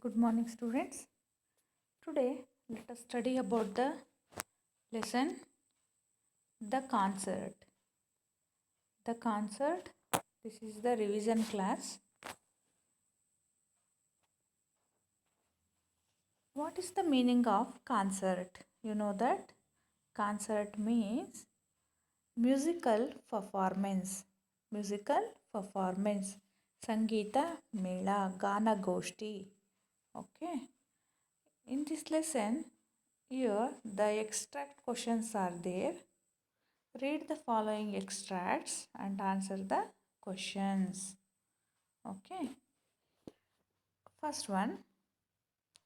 Good morning, students. Today, let us study about the lesson The Concert. The Concert, this is the revision class. What is the meaning of concert? You know that concert means musical performance. Musical performance. Sangeeta Mela, Gana Goshti. Okay. In this lesson, here the extract questions are there. Read the following extracts and answer the questions. Okay. First one,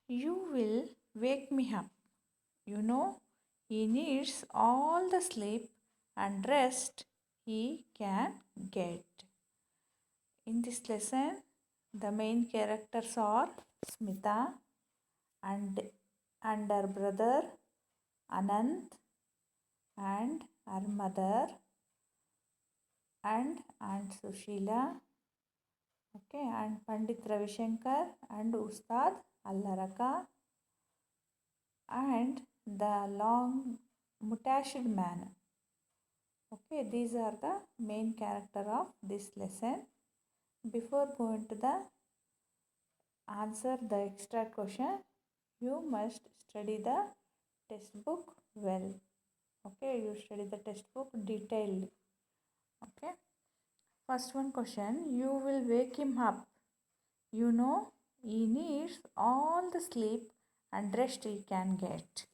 you will wake me up. You know, he needs all the sleep and rest he can get. In this lesson, the main characters are Smita and her brother Anant and her mother and Aunt Sushila, okay, and Pandit Ravishankar and Ustad Allaraka and the long mutached man. Okay, these are the main character of this lesson. Before going to the answer the extra question, you must study the textbook well. Okay, you study the textbook detailed. Okay. First one question, you will wake him up. You know, he needs all the sleep and rest he can get.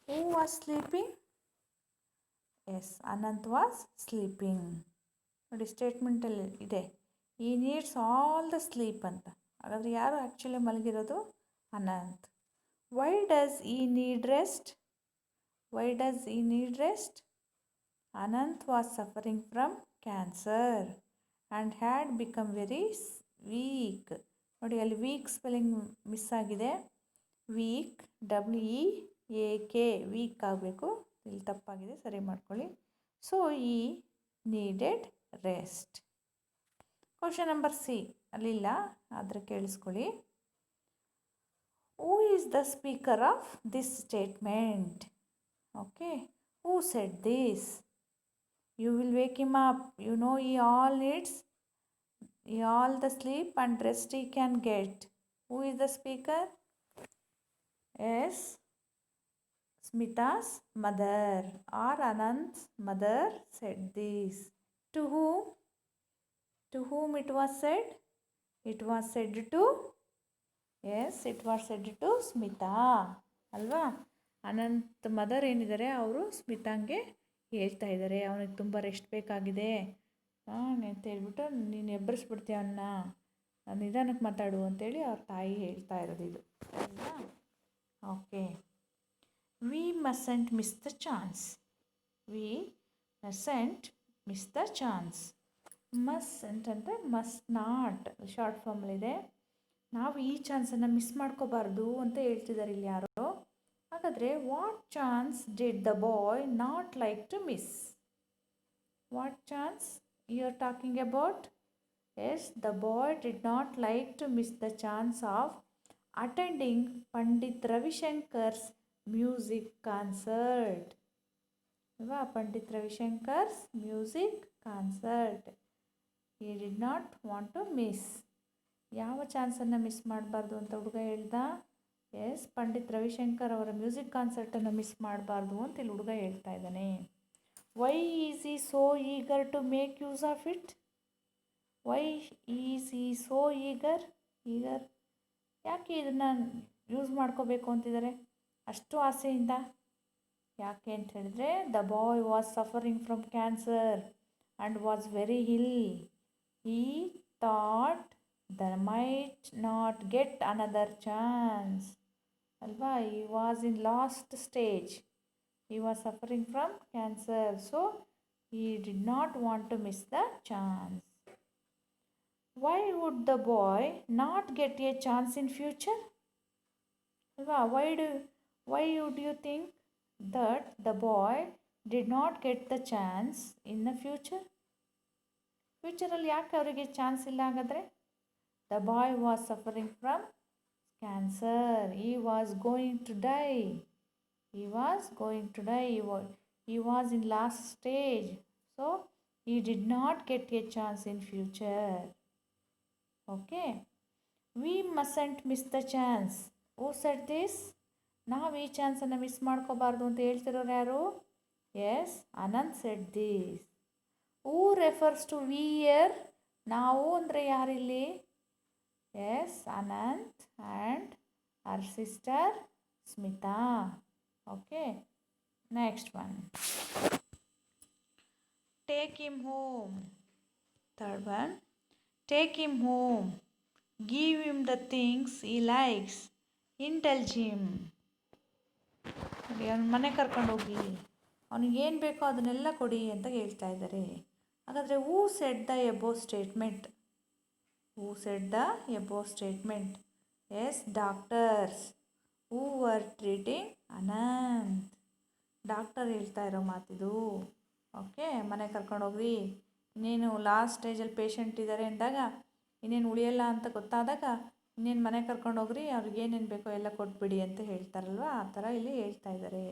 Who was sleeping? Yes, Anant was sleeping. ನೋಡಿ ಸ್ಟೇಟ್ಮೆಂಟಲ್ಲಿ ಇದೆ, ಈ needs all the sleep ಅಂತ. ಹಾಗಾದರೆ ಯಾರು actually ಮಲಗಿರೋದು? Anant. Why does he need rest? Why does he need rest? Anant was suffering from cancer and had become very weak. ನೋಡಿ ಅಲ್ಲಿ weak spelling miss ಆಗಿದೆ. ವೀಕ್ WEAK ವೀಕ್ ಆಗಬೇಕು, ಇಲ್ಲಿ ತಪ್ಪಾಗಿದೆ, ಸರಿ ಮಾಡ್ಕೊಳ್ಳಿ. So he needed rest. Question number C ಅಲ್ಲಿಲ್ಲ, ಆದರೆ ಕೇಳಿಸ್ಕೊಳ್ಳಿ. Who is the speaker of this statement? Okay, who said this? You will wake him up. You know he all needs all the sleep and rest he can get. Who is the speaker? Yes, Smita's mother or Anant's mother said this. To whom? To whom it was said? It was said to, yes, it was said to Smita. ಅಲ್ವಾ? Ananth mother ಏನಿದ್ದಾರೆ ಅವರು ಸ್ಮಿತಾಂಗೆ ಹೇಳ್ತಾ ಇದ್ದಾರೆ, ಅವನಿಗೆ ತುಂಬ rest ಬೇಕಾಗಿದೆ ಅಂತ ಹೇಳ್ಬಿಟ್ಟು, ನೀನು ಎಬ್ಬರಿಸ್ಬಿಡ್ತೀಯ ಅವನ್ನ, ನಿಧಾನಕ್ಕೆ ಮಾತಾಡು ಅಂತೇಳಿ ಅವ್ರ ತಾಯಿ ಹೇಳ್ತಾ ಇರೋದು ಇದು. ಅಲ್ವಾ? Okay. We mustn't miss the chance. We mustn't miss the chance. Mustn't ಅಂದರೆ ಮಸ್ಟ್ ನಾಟ್ ಶಾರ್ಟ್ ಫಾರ್ಮಲ್ಲಿದೆ. ನಾವು ಈ ಚಾನ್ಸನ್ನು ಮಿಸ್ ಮಾಡ್ಕೋಬಾರ್ದು ಅಂತ ಹೇಳ್ತಿದ್ದಾರೆ ಇಲ್ಲಿ ಯಾರೋ. ಹಾಗಾದರೆ what chance did the boy not like to miss? What chance you are talking about? Yes, the boy did not like to miss the chance of attending Pandit Ravi Shankar's music concert. ಅಲ್ವಾ? Pandit Ravi Shankar's music concert he did not want to miss. ಯಾವ ಚಾನ್ಸನ್ನು miss ಮಾಡಬಾರ್ದು ಅಂತ ಹುಡುಗ ಹೇಳ್ದ? S, Pandit Ravishankar ಅವರ music ಕಾನ್ಸರ್ಟನ್ನು miss ಮಾಡಬಾರ್ದು ಅಂತ ಇಲ್ಲಿ ಹುಡುಗ ಹೇಳ್ತಾ ಇದ್ದಾನೆ. Why is he so eager to make use of it? Why is he so eager? ಯಾಕೆ ಇದನ್ನು ಯೂಸ್ ಮಾಡ್ಕೋಬೇಕು ಅಂತಿದ್ದಾರೆ ಅಷ್ಟು ಆಸೆಯಿಂದ? ಯಾಕೆ ಅಂತ ಹೇಳಿದ್ರೆ, the boy was suffering from cancer and was very ill. He thought the might not get another chance. ಅಲ್ವಾ? He was in last stage. He was suffering from cancer, so he did not want to miss the chance. Why would the boy not get a chance in future? ಅಲ್ವಾ? Why would you think that the boy did not get the chance in the future? ಫ್ಯೂಚರಲ್ಲಿ ಯಾಕೆ ಅವರಿಗೆ chance ಇಲ್ಲ ಹಾಗಾದರೆ? The boy was suffering from Cancer. He was going to die. He was going to die. He was in last stage. So he did not get a chance in future. Okay. We mustn't miss the chance. Who said this? ನಾವು ಈ ಚಾನ್ಸನ್ನು miss ಮಾಡ್ಕೋಬಾರ್ದು ಅಂತ ಹೇಳ್ತಿರೋರು ಯಾರು? Yes, Anant said this. Who refers to we here? ನಾವು ಅಂದರೆ ಯಾರಿಲ್ಲಿ? Yes, Anant and our sister Smita. Okay, next one. Take him home. Third one. Take him home. Give him the things he likes. Indulge him. ಅವನ ಮನೆ ಕರ್ಕೊಂಡೋಗಿ ಅವನಿಗೇನು ಬೇಕೋ ಅದನ್ನೆಲ್ಲ ಕೊಡಿ ಅಂತ ಹೇಳ್ತಾ ಇದ್ದಾರೆ. ಹಾಗಾದರೆ who said the above statement? Who said the above statement? Yes, doctors who were treating Anant. Doctor ಹೇಳ್ತಾ ಇರೋ ಮಾತಿದು. ಓಕೆ, ಮನೆ ಕರ್ಕೊಂಡೋಗ್ರಿ, ಇನ್ನೇನು ಲಾಸ್ಟ್ ಸ್ಟೇಜಲ್ಲಿ ಪೇಷಂಟ್ ಇದ್ದಾರೆ ಅಂದಾಗ, ಇನ್ನೇನು ಉಳಿಯಲ್ಲ ಅಂತ ಗೊತ್ತಾದಾಗ ಇನ್ನೇನು ಮನೆ ಕರ್ಕೊಂಡೋಗ್ರಿ, ಅವ್ರಿಗೆ ಏನೇನು ಬೇಕೋ ಎಲ್ಲ ಕೊಟ್ಬಿಡಿ ಅಂತ ಹೇಳ್ತಾರಲ್ವ, ಆ ಥರ ಇಲ್ಲಿ ಹೇಳ್ತಾ ಇದ್ದಾರೆ.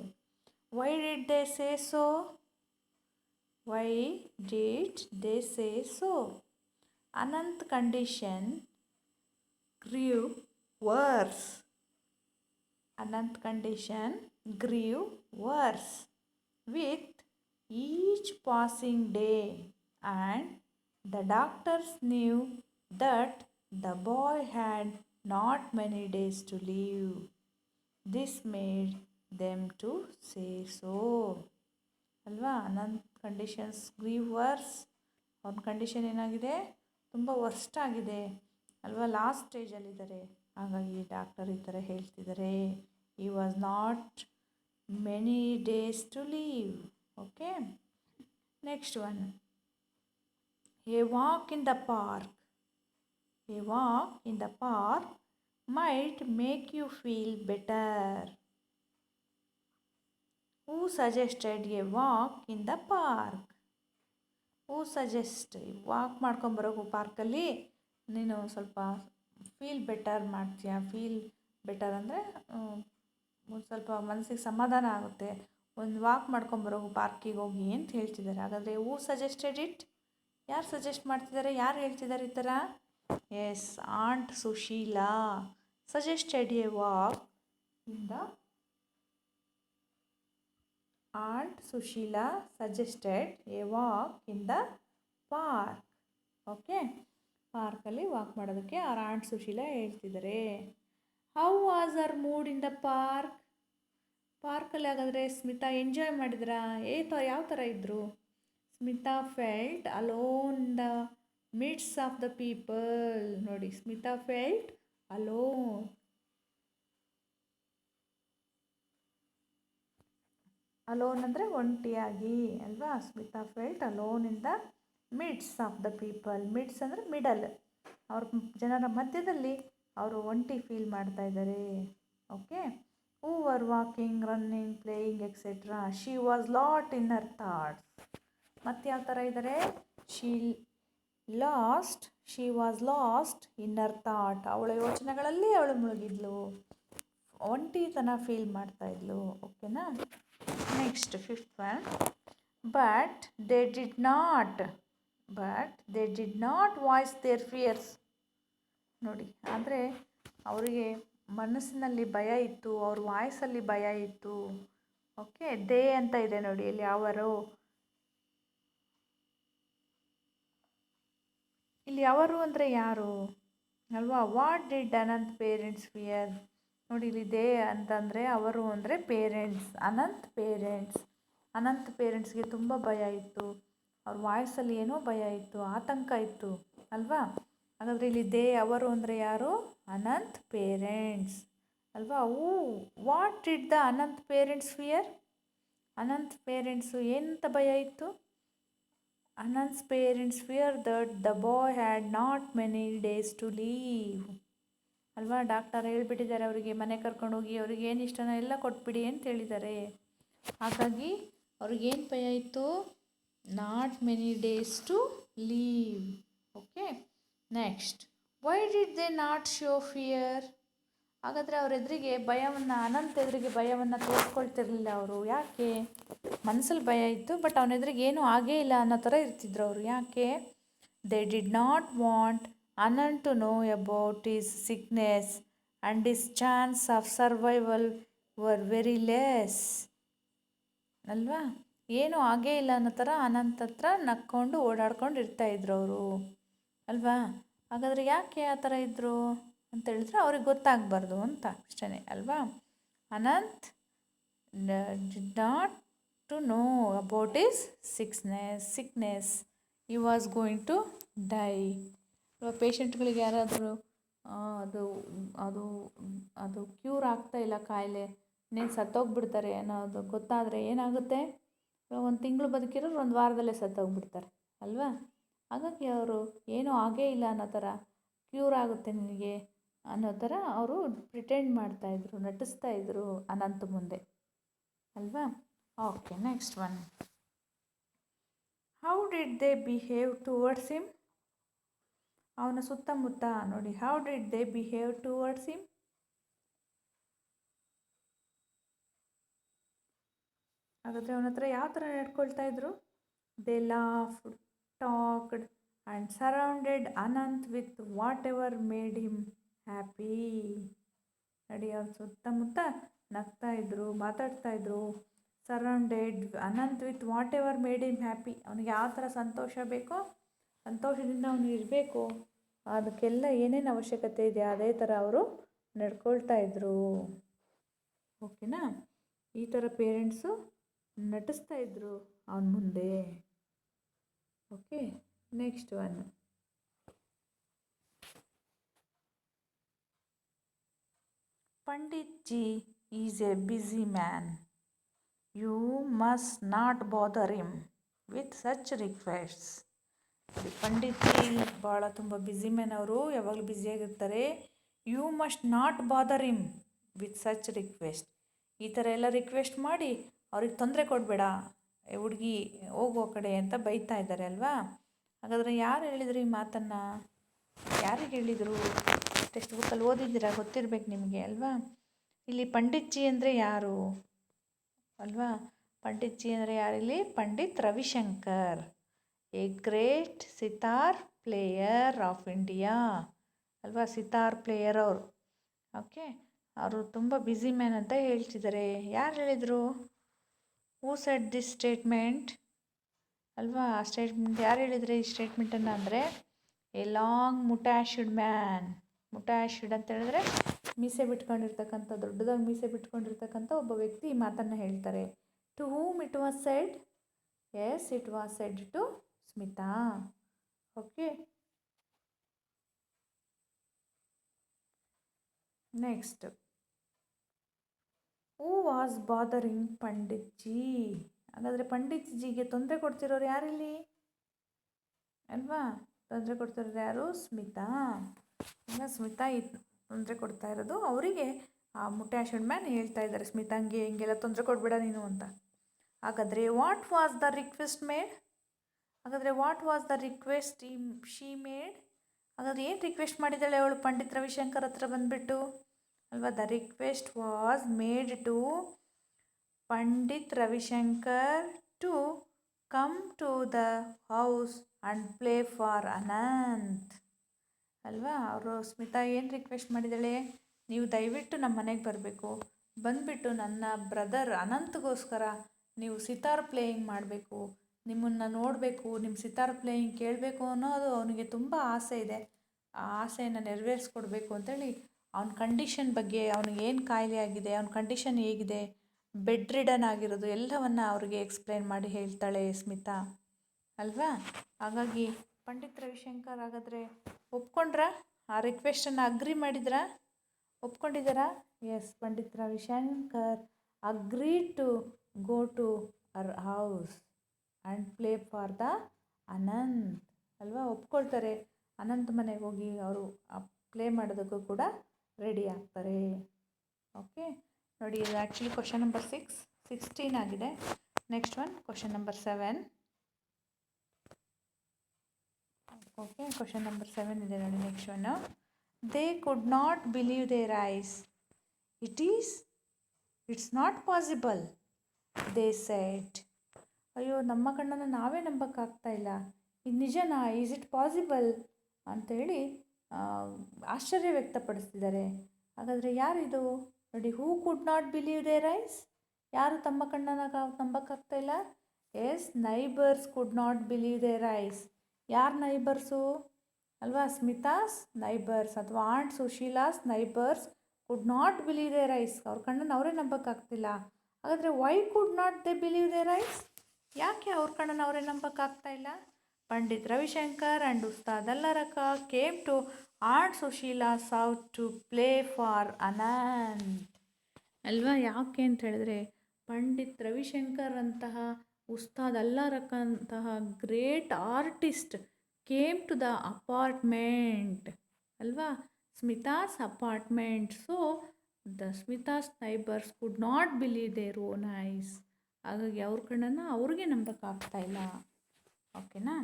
Why did they say so? Why did they say so? Anant condition grew worse. Anant condition grew worse with each passing day, and the doctors knew that the boy had not many days to live. This made them to say so. ಅಲ್ವಾ? Anant conditions grew worse. ಅವನ condition ಏನಾಗಿದೆ? ತುಂಬ worst ಆಗಿದೆ ಅಲ್ವಾ, last ಸ್ಟೇಜಲ್ಲಿದ್ದಾರೆ. ಹಾಗಾಗಿ doctor ಈ ಥರ ಹೇಳ್ತಿದ್ದಾರೆ. he was not many days to live. Okay, next one. A walk in the park. A walk in the park might make you feel better. Who suggested a walk in the park? Who suggest? Walk ಮಾಡ್ಕೊಂಬರೋಕು ಪಾರ್ಕಲ್ಲಿ ನೀನು ಸ್ವಲ್ಪ feel better ಮಾಡ್ತೀಯ. Feel better ಅಂದರೆ ಒಂದು ಸ್ವಲ್ಪ ಮನಸ್ಸಿಗೆ ಸಮಾಧಾನ ಆಗುತ್ತೆ. ಒಂದು ವಾಕ್ ಮಾಡ್ಕೊಂಬರೋಗು ಪಾರ್ಕಿಗೆ ಹೋಗಿ ಅಂತ ಹೇಳ್ತಿದ್ದಾರೆ. ಹಾಗಾದರೆ ಹೂ ಸಜೆಸ್ಟೆಡ್ ಇಟ್? ಯಾರು ಸಜೆಸ್ಟ್ ಮಾಡ್ತಿದ್ದಾರೆ? ಯಾರು ಹೇಳ್ತಿದ್ದಾರೆ ಈ ಥರ? Yes, aunt Sushila suggested a walk in the aunt Sushila suggested a walk in the park. Okay, ಪಾರ್ಕಲ್ಲಿ ವಾಕ್ ಮಾಡೋದಕ್ಕೆ ಅವ್ರ ಆಂಟ್ ಸುಶೀಲಾ ಹೇಳ್ತಿದ್ದಾರೆ. ಹೌ ವಾಸ್ ಅವರ್ ಮೂಡ್ ಇನ್ ದ ಪಾರ್ಕ್? ಪಾರ್ಕಲ್ಲಿ ಹಾಗಾದರೆ ಸ್ಮಿತಾ ಎಂಜಾಯ್ ಮಾಡಿದ್ರಾ? ಯಾವ ಥರ ಇದ್ದರು? Smita felt alone the midst of the people. ನೋಡಿ, ಸ್ಮಿತಾ ಫೆಲ್ಟ್ ಅಲೋನ್. ಅಲೋನ್ ಅಂದರೆ ಒಂಟಿಯಾಗಿ ಅಲ್ವಾ? Smita felt alone in the midst of the people. Midst ಅಂದರೆ ಮಿಡಲ್, ಅವ್ರ ಜನರ ಮಧ್ಯದಲ್ಲಿ ಅವರು ಒಂಟಿ ಫೀಲ್ ಮಾಡ್ತಾ ಇದ್ದಾರೆ. Okay, who were walking, running, playing etcetera. She was lost in her thoughts. ಮತ್ತು ಯಾವ ಥರ ಇದ್ದಾರೆ? She was lost in her thought. ಅವಳ ಯೋಚನೆಗಳಲ್ಲಿ ಅವಳು ಮುಳುಗಿದ್ಲು, ಒಂಟಿತನ ಫೀಲ್ ಮಾಡ್ತಾ ಇದ್ಲು. ಓಕೆನಾ? Next fifth one. But they did not voice their fears. ನೋಡಿ, ಅಂದರೆ ಅವರಿಗೆ ಮನಸ್ಸಿನಲ್ಲಿ ಭಯ ಇತ್ತು, ಅವ್ರ ವಾಯ್ಸಲ್ಲಿ ಭಯ ಇತ್ತು. ಓಕೆ, ದೇ ಅಂತ ಇದೆ ನೋಡಿ ಇಲ್ಲಿ. ಇಲ್ಲಿ ಅವರು ಅಂದರೆ ಯಾರು ಅಲ್ವಾ? What did Anant parents fear? ನೋಡಿ, ಇಲ್ಲಿ ದೇ ಅಂತಂದರೆ ಅವರು ಅಂದರೆ ಪೇರೆಂಟ್ಸ್, ಅನಂತ್ ಪೇರೆಂಟ್ಸ್ಗೆ ತುಂಬ ಭಯ ಇತ್ತು. ಅವ್ರ ವಾಯ್ಸಲ್ಲಿ ಏನೋ ಭಯ ಇತ್ತು, ಆತಂಕ ಇತ್ತು ಅಲ್ವಾ? ಹಾಗಾದರೆ ಇಲ್ಲಿ ದೇ ಅವರು ಅಂದರೆ ಯಾರು? ಅನಂತ್ ಪೇರೆಂಟ್ಸ್ ಅಲ್ವಾ? What did the Anant parents fear? Anant parents ಏನಂತ ಭಯ ಇತ್ತು? Anant's parents fear that the boy had not many days to live ಅಲ್ವಾ? ಡಾಕ್ಟರ್ ಹೇಳ್ಬಿಟ್ಟಿದ್ದಾರೆ ಅವರಿಗೆ, ಮನೆ ಕರ್ಕೊಂಡೋಗಿ ಅವ್ರಿಗೆ ಏನು ಇಷ್ಟನೋ ಎಲ್ಲ ಕೊಟ್ಬಿಡಿ ಅಂತ ಹೇಳಿದ್ದಾರೆ. ಹಾಗಾಗಿ ಅವ್ರಿಗೇನು ಭಯ ಇತ್ತು? Not many days to live. Okay, next. Why did they not show fear? ಹಾಗಾದರೆ ಅವ್ರ ಎದುರಿಗೆ ಭಯವನ್ನು, ಅನಂತ್ ಎದುರಿಗೆ ಭಯವನ್ನು ತೋರಿಸ್ಕೊಳ್ತಿರ್ಲಿಲ್ಲ ಅವರು. ಯಾಕೆ? ಮನಸ್ಸಲ್ಲಿ ಭಯ ಇತ್ತು, ಬಟ್ ಅವನ ಎದುರಿಗೆ ಏನೂ ಆಗೇ ಇಲ್ಲ ಅನ್ನೋ ಥರ ಇರ್ತಿದ್ರು ಅವರು. ಯಾಕೆ? They did not want Anant to know about his sickness and his chance of survival were very less. ಅಲ್ವಾ? ಏನೂ ಆಗೇ ಇಲ್ಲ ಅನ್ನೋ ಥರ ಅನಂತ್ ಹತ್ರ ನಕ್ಕೊಂಡು ಓಡಾಡ್ಕೊಂಡು ಇರ್ತಾಯಿದ್ರು ಅವರು, ಅಲ್ವಾ? ಹಾಗಾದರೆ ಯಾಕೆ ಆ ಥರ ಇದ್ದರು ಅಂತೇಳಿದ್ರೆ ಅವ್ರಿಗೆ ಗೊತ್ತಾಗಬಾರ್ದು ಅಂತ ಅಷ್ಟೇ, ಅಲ್ವಾ? Anant did not to know about his sickness he was going to die. ಪೇಷಂಟ್ಗಳಿಗೆ ಯಾರಾದರೂ ಅದು ಅದು ಅದು ಕ್ಯೂರ್ ಆಗ್ತಾ ಇಲ್ಲ ಕಾಯಿಲೆ, ಇನ್ನೇನು ಸತ್ತೋಗ್ಬಿಡ್ತಾರೆ ಅನ್ನೋದು ಗೊತ್ತಾದರೆ ಏನಾಗುತ್ತೆ? ಒಂದು ತಿಂಗಳು ಬದುಕಿರೋರು ಒಂದು ವಾರದಲ್ಲೇ ಸತ್ತೋಗ್ಬಿಡ್ತಾರೆ, ಅಲ್ವಾ? ಹಾಗಾಗಿ ಅವರು ಏನೂ ಆಗೇ ಇಲ್ಲ ಅನ್ನೋ ಥರ, ಕ್ಯೂರ್ ಆಗುತ್ತೆ ನಿನಗೆ ಅನ್ನೋ ಥರ ಅವರು ಪ್ರಿಟೆಂಡ್ ಮಾಡ್ತಾಯಿದ್ರು, ನಟಿಸ್ತಾಯಿದ್ರು ಅನಂತ್ ಮುಂದೆ, ಅಲ್ವಾ? Okay, next one. How did they behave towards him? ಅವನ ಸುತ್ತಮುತ್ತ ನೋಡಿ, how did they behave towards him? ಹಾಗಾದರೆ ಅವನ ಹತ್ರ ಯಾವ ಥರ ನಡ್ಕೊಳ್ತಾ ಇದ್ರು? They laughed, talked and surrounded Anant with whatever made him happy. ನೋಡಿ, ಅವ್ರ ಸುತ್ತಮುತ್ತ ನಗ್ತಾ ಇದ್ರು, ಮಾತಾಡ್ತಾ ಇದ್ರು. Surrounded Anant with whatever made him happy. ಅವನಿಗೆ ಯಾವ ಥರ ಸಂತೋಷ ಬೇಕೋ, ಸಂತೋಷದಿಂದ ಅವನು ಇರಬೇಕು, ಅದಕ್ಕೆಲ್ಲ ಏನೇನು ಅವಶ್ಯಕತೆ ಇದೆ ಅದೇ ಥರ ಅವರು ನಡ್ಕೊಳ್ತಾ ಇದ್ರು. ಓಕೆನಾ? ಈ ಥರ ಪೇರೆಂಟ್ಸು ನಟಿಸ್ತಾ ಇದ್ರು ಅವನ ಮುಂದೆ. Okay, next one. Pandit ji is a busy man. You must not bother him with such requests. Pandit ji ಭಾಳ ತುಂಬ ಬ್ಯುಸಿ ಮ್ಯಾನ್ ಅವರು, ಯಾವಾಗಲೂ ಬ್ಯುಸಿಯಾಗಿರ್ತಾರೆ. You must not bother him with such request. ಈ ಥರ ಎಲ್ಲ ರಿಕ್ವೆಸ್ಟ್ ಮಾಡಿ ಅವ್ರಿಗೆ ತೊಂದರೆ ಕೊಡಬೇಡ, ಹುಡುಗಿ ಹೋಗೋ ಕಡೆ ಅಂತ ಬೈತಾ ಇದ್ದಾರೆ, ಅಲ್ವಾ? ಹಾಗಾದರೆ ಯಾರು ಹೇಳಿದ್ರು ಈ ಮಾತನ್ನು? ಯಾರಿಗೆ ಹೇಳಿದರು? ಟೆಕ್ಸ್ಟ್ ಬುಕ್ಕಲ್ಲಿ ಓದಿದ್ದೀರಾ, ಗೊತ್ತಿರಬೇಕು ನಿಮಗೆ, ಅಲ್ವಾ? ಇಲ್ಲಿ ಪಂಡಿತ್ ಜಿ ಅಂದರೆ ಯಾರು, ಅಲ್ವಾ? ಪಂಡಿತ್ ಜಿ ಅಂದರೆ ಯಾರಿಲ್ಲಿ? Pandit Ravi Shankar, a great sitar player of India, ಅಲ್ವಾ? ಸಿತಾರ್ ಪ್ಲೇಯರ್ ಅವರು. ಓಕೆ, ಅವರು ತುಂಬ ಬ್ಯುಸಿ ಮ್ಯಾನ್ ಅಂತ ಹೇಳ್ತಿದ್ದಾರೆ. ಯಾರು ಹೇಳಿದರು? ಹೂ ಸೆಡ್ ದಿಸ್ ಸ್ಟೇಟ್ಮೆಂಟ್, ಅಲ್ವಾ? ಆ ಸ್ಟೇಟ್ಮೆಂಟ್ ಯಾರು ಹೇಳಿದರೆ ಈ ಸ್ಟೇಟ್ಮೆಂಟನ್ನು ಅಂದರೆ ಎ ಲಾಂಗ್ ಮುಟ್ಯಾಶ್ಡ್ ಮ್ಯಾನ್. ಮುಟ್ಯಾಶ್ಡ್ ಅಂತ ಹೇಳಿದ್ರೆ ಮೀಸೆ ಬಿಟ್ಕೊಂಡಿರ್ತಕ್ಕಂಥ, ದೊಡ್ಡದಾಗಿ ಮೀಸೆ ಬಿಟ್ಕೊಂಡಿರ್ತಕ್ಕಂಥ ಒಬ್ಬ ವ್ಯಕ್ತಿ ಈ ಮಾತನ್ನು ಹೇಳ್ತಾರೆ. To whom it was said? Yes, it was said to Smita. Okay, next. Who was bothering Pandit ji? ಹಾಗಾದರೆ ಪಂಡಿತ್ ಜಿಗೆ ತೊಂದರೆ ಕೊಡ್ತಿರೋರು ಯಾರಿಲ್ಲಿ, ಅಲ್ವಾ? ತೊಂದರೆ ಕೊಡ್ತಿರೋರು ಯಾರು? ಸ್ಮಿತಾ. ಇಲ್ಲ, ಸ್ಮಿತಾ ತೊಂದರೆ ಕೊಡ್ತಾ ಇರೋದು ಅವರಿಗೆ. ಆ ಮುಟ್ಯಾಶ್ಡ್ ಮ್ಯಾನ್ ಹೇಳ್ತಾ ಇದ್ದಾರೆ ಸ್ಮಿತಾಂಗೆ, ಹಿಂಗೆಲ್ಲ ತೊಂದರೆ ಕೊಡಬೇಡ ನೀನು ಅಂತ. ಹಾಗಾದರೆ what was the request made? ಹಾಗಾದರೆ what was the request she made? ಹಾಗಾದರೆ ಏನು ರಿಕ್ವೆಸ್ಟ್ ಮಾಡಿದ್ದಾಳೆ ಅವಳು ಪಂಡಿತ್ ರವಿಶಂಕರ್ ಹತ್ರ ಬಂದುಬಿಟ್ಟು, ಅಲ್ವಾ? The request was made to Pandit Ravishankar to come to the house and play for Anant, ಅಲ್ವಾ? ಅವರು ಸ್ಮಿತಾ ಏನು ರಿಕ್ವೆಸ್ಟ್ ಮಾಡಿದ್ದಾಳೆ? ನೀವು ದಯವಿಟ್ಟು ನಮ್ಮ ಮನೆಗೆ ಬರಬೇಕು, ಬಂದುಬಿಟ್ಟು ನನ್ನ ಬ್ರದರ್ ಅನಂತ್ಗೋಸ್ಕರ ನೀವು ಸಿತಾರ್ ಪ್ಲೇಯಿಂಗ್ ಮಾಡಬೇಕು, ನಿಮ್ಮನ್ನು ನೋಡಬೇಕು, ನಿಮ್ಮ ಸಿತಾರ್ ಪ್ಲೇಯಿಂಗ್ ಕೇಳಬೇಕು ಅನ್ನೋದು ಅವನಿಗೆ ತುಂಬ ಆಸೆ ಇದೆ. ಆ ಆಸೆಯನ್ನು ನೆರವೇರಿಸ್ಕೊಡ್ಬೇಕು ಅಂತೇಳಿ ಅವನ ಕಂಡೀಷನ್ ಬಗ್ಗೆ, ಅವನಿಗೆ ಏನು ಕಾಯಿಲೆ ಆಗಿದೆ, ಅವನ ಕಂಡೀಷನ್ ಹೇಗಿದೆ, ಬೆಡ್ ರಿಡನ್ ಆಗಿರೋದು ಎಲ್ಲವನ್ನು ಅವ್ರಿಗೆ ಎಕ್ಸ್ಪ್ಲೈನ್ ಮಾಡಿ ಹೇಳ್ತಾಳೆ ಸ್ಮಿತಾ, ಅಲ್ವಾ? ಹಾಗಾಗಿ ಪಂಡಿತ್ ರವಿಶಂಕರ್ ಹಾಗಾದರೆ ಒಪ್ಕೊಂಡ್ರಾ? ಆ ರಿಕ್ವೆಸ್ಟನ್ನು ಅಗ್ರಿ ಮಾಡಿದ್ರಾ? ಒಪ್ಕೊಂಡಿದ್ದಾರಾ? Yes, Pandit Ravi Shankar agree to go to our house and play for the Anant, ಅಲ್ವಾ? ಒಪ್ಕೊಳ್ತಾರೆ. ಅನಂತ್ ಮನೆಗೆ ಹೋಗಿ ಅವರು ಪ್ಲೇ ಮಾಡೋದಕ್ಕೂ ಕೂಡ ರೆಡಿ ಆಗ್ತಾರೆ. ಓಕೆ, ನೋಡಿ, ಇದು ಆ್ಯಕ್ಚುಲಿ ಕ್ವಶನ್ ನಂಬರ್ 16 ಆಗಿದೆ. Next one question number 7. Okay, question number 7 ಇದೆ ನೋಡಿ. Next one, They could not believe their eyes. It's not possible, they said. ಅಯ್ಯೋ, ನಮ್ಮ ಕಣ್ಣನ್ನು ನಾವೇ ನಂಬಕ್ಕಾಗ್ತಾ ಇಲ್ಲ, ಇದು ನಿಜನಾ, ಈಸ್ ಇಟ್ ಪಾಸಿಬಲ್ ಅಂಥೇಳಿ ಆಶ್ಚರ್ಯ ವ್ಯಕ್ತಪಡಿಸ್ತಿದ್ದಾರೆ. ಹಾಗಾದರೆ ಯಾರಿದು ನೋಡಿ, who could not believe their eyes, ಯಾರು ತಮ್ಮ ಕಣ್ಣನ್ನು ನಂಬಕ್ಕಾಗ್ತಾ ಇಲ್ಲ? Yes, neighbours could not believe their eyes. ಯಾರು ನೈಬರ್ಸು ಅಲ್ವಾ? ಸ್ಮಿತಾಸ್ ನೈಬರ್ಸ್ ಅಥವಾ aunt Sushila's neighbours could not believe their eyes. ಅವ್ರ ಕಣ್ಣನ್ನು ಅವರೇ ನಂಬಕ್ಕಾಗ್ತಿಲ್ಲ. ಹಾಗಾದರೆ why could not they believe their eyes? ಯಾಕೆ ಅವ್ರ ಕಣ್ಣನ್ನು ಅವರೇ ನಂಬಕ್ಕಾಗ್ತಾ ಇಲ್ಲ? Pandit Ravishankar and Ustad Alla Rakha came to aunt Sushila's house to play for Anant. ಅಲ್ವಾ? ಯಾಕೆ ಅಂತ ಹೇಳಿದ್ರೆ, ಪಂಡಿತ್ ರವಿಶಂಕರ್ ಅಂತಹ ಉಸ್ತಾದ್ ಅಲ್ಲರಕ ಅಂತಹ great artist came to the apartment ಅಲ್ವಾ, Smita's apartment. So the Smita's neighbours could not believe their own eyes. ಹಾಗಾಗಿ ಅವ್ರ ಕಣ್ಣನ್ನು ಅವ್ರಿಗೆ ನಂಬಕ್ಕಾಗ್ತಾ ಇಲ್ಲ. ಓಕೆನಾ?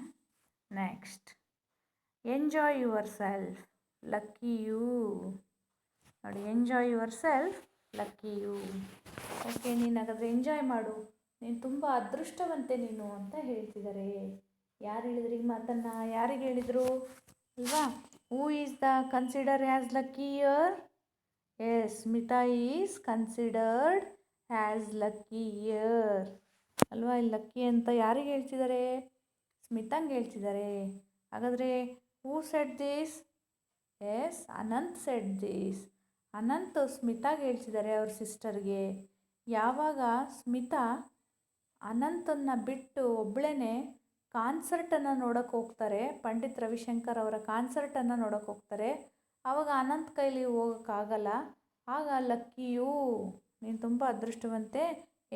Next, enjoy yourself, lucky you. ನೋಡಿ, enjoy yourself, lucky you. Okay, ನೀನು ಹಾಗಾದರೆ ಎಂಜಾಯ್ ಮಾಡು, ನೀನು ತುಂಬ ಅದೃಷ್ಟವಂತೆ ನೀನು ಅಂತ ಹೇಳ್ತಿದ್ದಾರೆ. ಯಾರು ಹೇಳಿದ್ರು ಈ ಮಾತನ್ನು? ಯಾರಿಗೆ ಹೇಳಿದರು ಅಲ್ವಾ? Who is the consider as lucky here? Yes, Smita is considered as lucky here ಅಲ್ವಾ? ಇಲ್ಲಿ ಲಕ್ಕಿ ಅಂತ ಯಾರಿಗೆ ಹೇಳ್ತಿದ್ದಾರೆ? ಸ್ಮಿತಾಂಗೆ ಹೇಳ್ತಿದ್ದಾರೆ. ಹಾಗಾದರೆ who said this? Yes, Anant said this. Anant ಸ್ಮಿತಾಗೆ ಹೇಳ್ತಿದ್ದಾರೆ, ಅವ್ರ ಸಿಸ್ಟರ್ಗೆ. ಯಾವಾಗ ಸ್ಮಿತಾ ಅನಂತನ್ನು ಬಿಟ್ಟು ಒಬ್ಬಳೇ ಕಾನ್ಸರ್ಟನ್ನು ನೋಡೋಕ್ಕೆ ಹೋಗ್ತಾರೆ, ಪಂಡಿತ್ ರವಿಶಂಕರ್ ಅವರ ಕಾನ್ಸರ್ಟನ್ನು ನೋಡೋಕ್ಕೆ ಹೋಗ್ತಾರೆ, ಆವಾಗ ಅನಂತ್ ಕೈಲಿ ಹೋಗೋಕ್ಕಾಗಲ್ಲ. ಆಗ ಲಕ್ಕಿಯು, ನೀನು ತುಂಬ ಅದೃಷ್ಟವಂತೆ,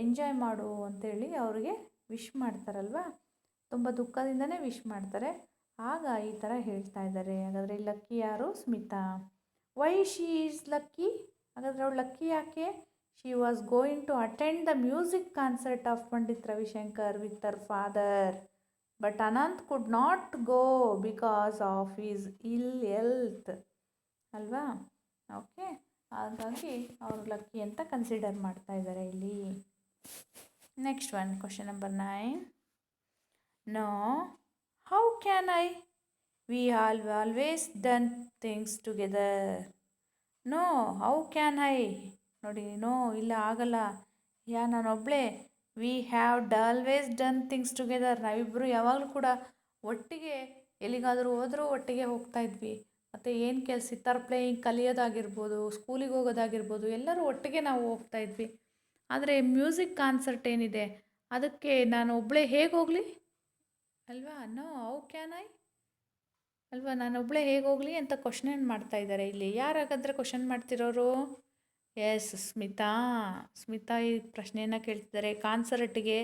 ಎಂಜಾಯ್ ಮಾಡು ಅಂತೇಳಿ ಅವ್ರಿಗೆ ವಿಶ್ ಮಾಡ್ತಾರಲ್ವ, ತುಂಬ ದುಃಖದಿಂದನೇ ವಿಶ್ ಮಾಡ್ತಾರೆ. ಆಗ ಈ ಥರ ಹೇಳ್ತಾ ಇದ್ದಾರೆ. ಹಾಗಾದರೆ ಲಕ್ಕಿ ಯಾರು? Smita. Why she is lucky? ಹಾಗಾದರೆ ಅವಳು ಲಕ್ಕಿ ಯಾಕೆ? She was going to attend the music concert of Pandit Ravishankar with her father, but Anant could not go because of his ill health ಅಲ್ವಾ? ಓಕೆ, ಹಾಗಾಗಿ ಅವರು ಲಕ್ಕಿ ಅಂತ ಕನ್ಸಿಡರ್ ಮಾಡ್ತಾ ಇದ್ದಾರೆ ಇಲ್ಲಿ. Next one, question number 9. No, how can I? We have always done things together. No, how can I? ನೋಡಿ, no, ಇಲ್ಲ, ಆಗಲ್ಲ. ನಾನೊಬ್ಬಳೇ. We have always done things together. ನಾವಿಬ್ಬರು ಯಾವಾಗಲೂ ಕೂಡ ಒಟ್ಟಿಗೆ ಎಲ್ಲಿಗಾದರೂ ಹೋದರೂ ಒಟ್ಟಿಗೆ ಹೋಗ್ತಾ ಇದ್ವಿ. ಮತ್ತು ಏನು ಕೆಲಸ, ಸಿತಾರ್ ಪ್ಲೇಯಿಂಗ್ ಕಲಿಯೋದಾಗಿರ್ಬೋದು, ಸ್ಕೂಲಿಗೆ ಹೋಗೋದಾಗಿರ್ಬೋದು, ಎಲ್ಲರೂ ಒಟ್ಟಿಗೆ ನಾವು ಹೋಗ್ತಾ ಇದ್ವಿ. ಆದರೆ ಮ್ಯೂಸಿಕ್ ಕಾನ್ಸರ್ಟ್ ಏನಿದೆ ಅದಕ್ಕೆ ನಾನು ಒಬ್ಬಳೇ ಹೇಗೆ ಹೋಗಲಿ ಅಲ್ವಾ? ನೋ, ಹೌ ಕ್ಯಾನ್ ಐ ಅಲ್ವಾ? ನಾನೊಬ್ಬಳೇ ಹೇಗೆ ಹೋಗಲಿ ಅಂತ ಕ್ವಶನ್ ಮಾಡ್ತಾ ಇದ್ದಾರೆ ಇಲ್ಲಿ. ಯಾರಾಗಾದರೆ ಕ್ವಶನ್ ಮಾಡ್ತಿರೋರು? ಎಸ್, ಸ್ಮಿತಾ ಈ ಪ್ರಶ್ನೆಯನ್ನು ಕೇಳ್ತಿದ್ದಾರೆ. ಕಾನ್ಸರ್ಟಿಗೆ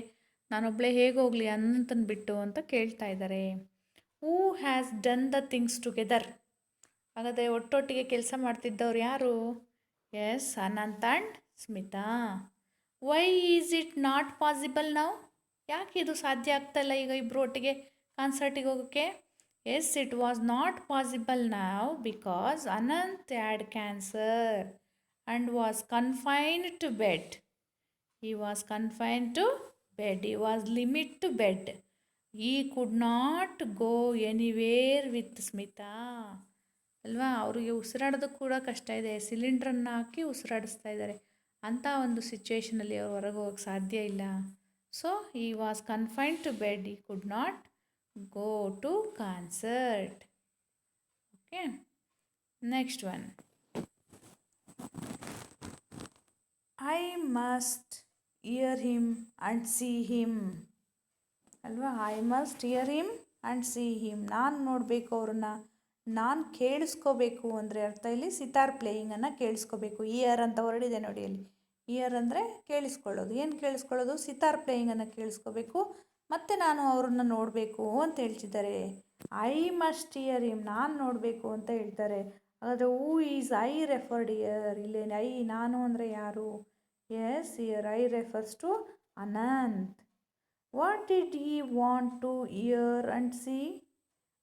ನಾನೊಬ್ಬಳೇ ಹೇಗೆ ಹೋಗಲಿ ಅನಂತನ ಬಿಟ್ಟು ಅಂತ ಕೇಳ್ತಾ ಇದ್ದಾರೆ. Who has done the things together? ಹಾಗಾದರೆ ಒಟ್ಟೊಟ್ಟಿಗೆ ಕೆಲಸ ಮಾಡ್ತಿದ್ದವ್ರು ಯಾರು? Yes, Anant and Smita. Why is it not possible ನಾವು? ಯಾಕೆ ಇದು ಸಾಧ್ಯ ಆಗ್ತಾಯಿಲ್ಲ ಈಗ ಇಬ್ಬರು ಒಟ್ಟಿಗೆ ಕಾನ್ಸರ್ಟಿಗೆ ಹೋಗೋಕ್ಕೆ? Yes, it was not possible ನಾವು because Anant had cancer and was confined to bed. He was confined to bed. He was limited to bed. He could not go anywhere with Smita ಅಲ್ವಾ? ಅವರಿಗೆ ಉಸಿರಾಡೋದಕ್ಕೆ ಕೂಡ ಕಷ್ಟ ಇದೆ. ಸಿಲಿಂಡ್ರನ್ನು ಹಾಕಿ ಉಸಿರಾಡಿಸ್ತಾ ಇದ್ದಾರೆ. ಅಂಥ ಒಂದು ಸಿಚುವೇಷನಲ್ಲಿ ಅವ್ರು ಹೊರಗೆ ಹೋಗೋಕ್ಕೆ ಸಾಧ್ಯ ಇಲ್ಲ. So he was confined to bed. He could not go to concert. Okay, next one. I must hear him and see him ಅಲ್ವಾ? I must here him and C him. ನಾನು ನೋಡಬೇಕು ಅವ್ರನ್ನ, ನಾನು ಕೇಳಿಸ್ಕೋಬೇಕು ಅಂದರೆ ಅರ್ಥ ಇಲ್ಲಿ ಸಿತಾರ್ ಪ್ಲೇಯಿಂಗನ್ನು ಕೇಳಿಸ್ಕೋಬೇಕು. ಇಯರ್ ಅಂತ ಹೊರಡಿದೆ ನೋಡಿ ಅಲ್ಲಿ. ಇಯರ್ ಅಂದರೆ ಕೇಳಿಸ್ಕೊಳ್ಳೋದು. ಏನು ಕೇಳಿಸ್ಕೊಳ್ಳೋದು? ಸಿತಾರ್ ಪ್ಲೇಯಿಂಗನ್ನು ಕೇಳಿಸ್ಕೋಬೇಕು, ಮತ್ತು ನಾನು ಅವ್ರನ್ನ ನೋಡಬೇಕು ಅಂತ ಹೇಳ್ತಿದ್ದಾರೆ. ಐ ಮಸ್ಟ್ ಹಿಯರ್ ಹಿಮ್, ನಾನು ನೋಡಬೇಕು ಅಂತ ಹೇಳ್ತಾರೆ. ಹಾಗಾದರೆ who is I referred here? ಇಲ್ಲಿ ಐ, ನಾನು ಅಂದರೆ ಯಾರು? Yes, here I refers to Anant. What did he want to hear and see?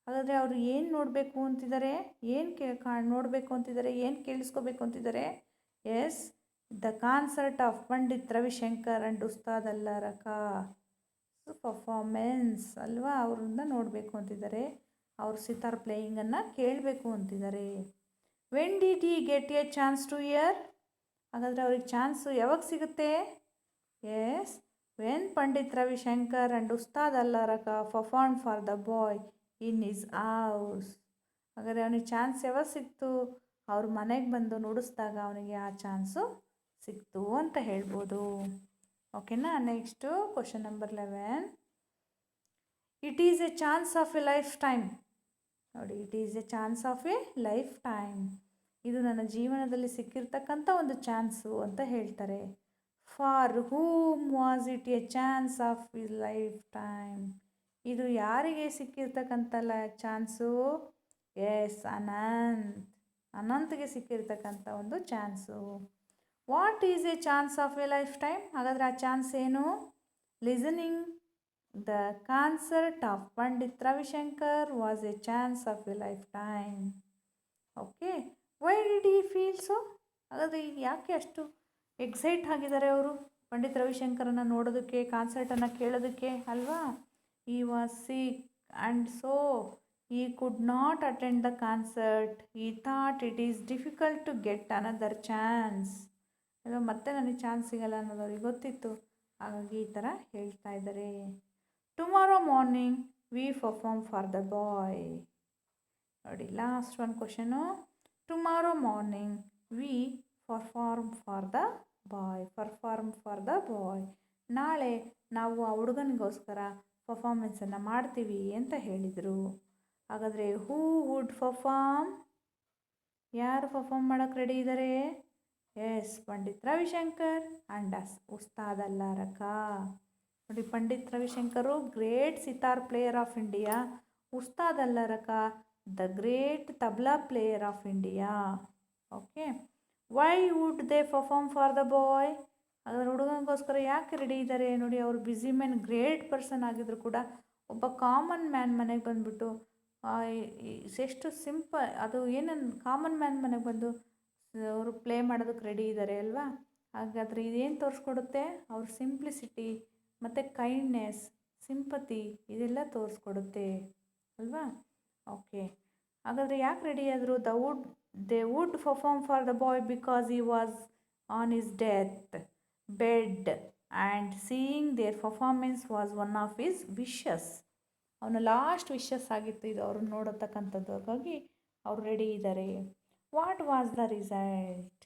ಹಾಗಾದರೆ ಅವರು ಏನು ನೋಡಬೇಕು ಅಂತಿದ್ದಾರೆ, ಏನು ನೋಡಬೇಕು ಅಂತಿದ್ದಾರೆ, ಏನು ಕೇಳಿಸ್ಕೋಬೇಕು ಅಂತಿದ್ದಾರೆ? Yes, the concert of Pandit Ravishankar and Ustad Alla Rakha performance ಅಲ್ವಾ, ಅವ್ರನ್ನ ನೋಡಬೇಕು ಅಂತಿದ್ದಾರೆ, ಅವ್ರ ಸಿತಾರ್ ಪ್ಲೇಯಿಂಗನ್ನು ಕೇಳಬೇಕು ಅಂತಿದ್ದಾರೆ. When did he get a chance to hear? ಹಾಗಾದರೆ ಅವ್ರಿಗೆ ಚಾನ್ಸು ಯಾವಾಗ ಸಿಗುತ್ತೆ? Yes, when Pandit Ravishankar and Ustad Alla Rakha perform for the boy in his house. ಹಾಗಾದರೆ ಅವನಿಗೆ ಚಾನ್ಸ್ ಯಾವಾಗ ಸಿಕ್ತು? ಅವ್ರ ಮನೆಗೆ ಬಂದು ನುಡಿಸ್ದಾಗ ಅವನಿಗೆ ಆ ಚಾನ್ಸು ಸಿಕ್ತು ಅಂತ ಹೇಳ್ಬೋದು. ಓಕೆನಾ? Next question number 11. It is a chance of a lifetime. ನೋಡಿ, it is a chance of a lifetime. ಇದು ನನ್ನ ಜೀವನದಲ್ಲಿ ಸಿಕ್ಕಿರ್ತಕ್ಕಂಥ ಒಂದು ಚಾನ್ಸು ಅಂತ ಹೇಳ್ತಾರೆ. For whom was it a chance of a lifetime? ಇದು ಯಾರಿಗೆ ಸಿಕ್ಕಿರ್ತಕ್ಕಂಥ ಚಾನ್ಸು? ಎಸ್, ಅನಂತ್ಗೆ ಸಿಕ್ಕಿರ್ತಕ್ಕಂಥ ಒಂದು chance. What is a chance of a lifetime? ಹಾಗಾದರೆ ಆ ಚಾನ್ಸ್ ಏನು? Listening the concert of Pandit Ravishankar was A chance of a life time. Okay, why did he feel so? ಹಾಗಾದರೆ ಯಾಕೆ ಅಷ್ಟು ಎಕ್ಸೈಟ್ ಆಗಿದ್ದಾರೆ ಅವರು ಪಂಡಿತ್ ರವಿಶಂಕರನ್ನು ನೋಡೋದಕ್ಕೆ, ಕಾನ್ಸರ್ಟನ್ನು ಕೇಳೋದಕ್ಕೆ ಅಲ್ವಾ? He was sick and so he could not attend the concert. He thought it is difficult to get another chance. ಮತ್ತೆ ನನಗೆ ಚಾನ್ಸ್ ಸಿಗಲ್ಲ ಅನ್ನೋದು ಅವ್ರಿಗೆ ಗೊತ್ತಿತ್ತು, ಹಾಗಾಗಿ ಈ ಥರ ಹೇಳ್ತಾ ಇದ್ದಾರೆ. Tomorrow morning we perform for the boy. ನೋಡಿ, ಲಾಸ್ಟ್ ಒಂದು question. Tomorrow morning we perform for the boy. ನಾಳೆ ನಾವು ಆ ಹುಡುಗನಿಗೋಸ್ಕರ ಪರ್ಫಾರ್ಮೆನ್ಸನ್ನು ಮಾಡ್ತೀವಿ ಅಂತ ಹೇಳಿದರು. ಹಾಗಾದರೆ ಹೂ ವುಡ್ ಪರ್ಫಾರ್ಮ್? ಯಾರು ಪರ್ಫಾರ್ಮ್ ಮಾಡೋಕ್ಕೆ ರೆಡಿ ಇದ್ದಾರೆ? Yes, Pandit Ravishankar and Ustad Alla Rakha. ನೋಡಿ, Pandit Ravi Shankar great sitar player of India, Ustad Alla Rakha the great tabla player of India. Okay, why would they perform for the ಬಾಯ್? ಹಾಗಾದ್ರೆ ಹುಡುಗನಿಗೋಸ್ಕರ ಯಾಕೆ ರೆಡಿ ಇದ್ದಾರೆ? ನೋಡಿ, ಅವರು ಬ್ಯುಸಿ ಮ್ಯಾನ್, ಗ್ರೇಟ್ ಪರ್ಸನ್ ಆಗಿದ್ರು ಕೂಡ ಒಬ್ಬ ಕಾಮನ್ ಮ್ಯಾನ್ ಮನೆಗೆ ಬಂದುಬಿಟ್ಟು ಎಷ್ಟು ಅದು ಏನನ್ನು ಕಾಮನ್ ಮ್ಯಾನ್ ಮನೆಗೆ ಬಂದು ಅವರು ಪ್ಲೇ ಮಾಡೋದಕ್ಕೆ ರೆಡಿ ಇದ್ದಾರೆ ಅಲ್ವಾ? ಹಾಗಾದರೆ ಇದೇನು ತೋರಿಸ್ಕೊಡುತ್ತೆ? ಅವ್ರ ಸಿಂಪ್ಲಿಸಿಟಿ ಮತ್ತು ಕೈಂಡ್ನೆಸ್, ಸಿಂಪತಿ ಇದೆಲ್ಲ ತೋರಿಸ್ಕೊಡುತ್ತೆ ಅಲ್ವಾ? ಓಕೆ, ಹಾಗಾದರೆ ಯಾಕೆ ರೆಡಿ ಆದರು? They would perform for the bye because he was on his death bed and seeing there performance was one of his wishes. ಅವನ ಲಾಸ್ಟ್ ವಿಶಸ್ ಆಗಿತ್ತು ಇದು, ಅವ್ರನ್ನ ನೋಡತಕ್ಕಂಥದ್ದು, ಹಾಗಾಗಿ ಅವ್ರು ರೆಡಿ ಇದ್ದಾರೆ. What was the result?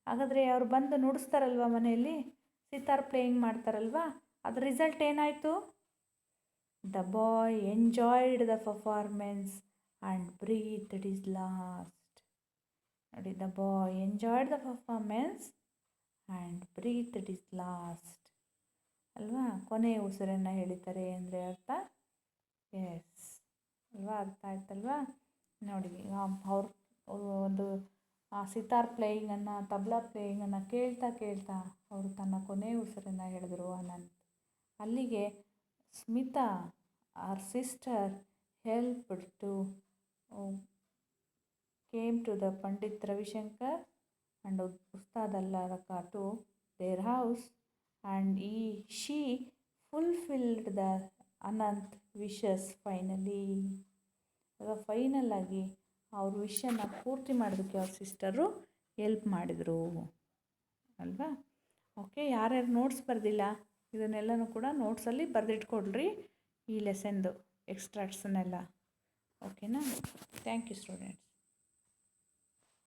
ಹಾಗಾದರೆ ಅವ್ರು ಬಂದು ನುಡಿಸ್ತಾರಲ್ವ ಮನೆಯಲ್ಲಿ, ಸಿತಾರ್ ಪ್ಲೇಯಿಂಗ್ ಮಾಡ್ತಾರಲ್ವ, ಅದ್ರ ರಿಸಲ್ಟ್ ಏನಾಯಿತು? The boy enjoyed the performance and breathed his last. ನೋಡಿ, the boy enjoyed the performance and breathed his last ಅಲ್ವಾ? ಕೊನೆಯ ಉಸಿರನ್ನು ಹೇಳಿದ್ದಾರೆ ಅಂದರೆ ಅರ್ಥ. ಎಸ್ ಅಲ್ವಾ? ಅರ್ಥ ಆಯ್ತಲ್ವಾ? ನೋಡಿ, ಅವ್ರು ಒಂದು ಸಿತಾರ್ ಪ್ಲೇಯಿಂಗನ್ನು, ತಬ್ಲಾ ಪ್ಲೇಯಿಂಗನ್ನು ಕೇಳ್ತಾ ಕೇಳ್ತಾ ಅವರು ತನ್ನ ಕೊನೆಯ ಉಸಿರನ್ನು ಹೇಳಿದರು ಅನಂತ್. ಅಲ್ಲಿಗೆ Smita our sister helped to came to the Pandit Ravishankar and Ustad Alla Rakha to their house and she fulfilled the Anant wishes finally. Final ಆಗಿ ಅವ್ರ ವಿಷನ್ನು ಪೂರ್ತಿ ಮಾಡೋದಕ್ಕೆ ಅವ್ರ ಸಿಸ್ಟರು ಹೆಲ್ಪ್ ಮಾಡಿದರು ಅಲ್ವಾ? ಓಕೆ, ಯಾರ್ಯಾರು ನೋಟ್ಸ್ ಬರೆದಿಲ್ಲ ಇದನ್ನೆಲ್ಲನೂ ಕೂಡ ನೋಟ್ಸಲ್ಲಿ ಬರೆದಿಟ್ಕೊಳ್ರಿ, ಈ ಲೆಸನ್ದು ಎಕ್ಸ್ಟ್ರಾಕ್ಟ್ಸನ್ನೆಲ್ಲ. ಓಕೆನಾ? Thank you students.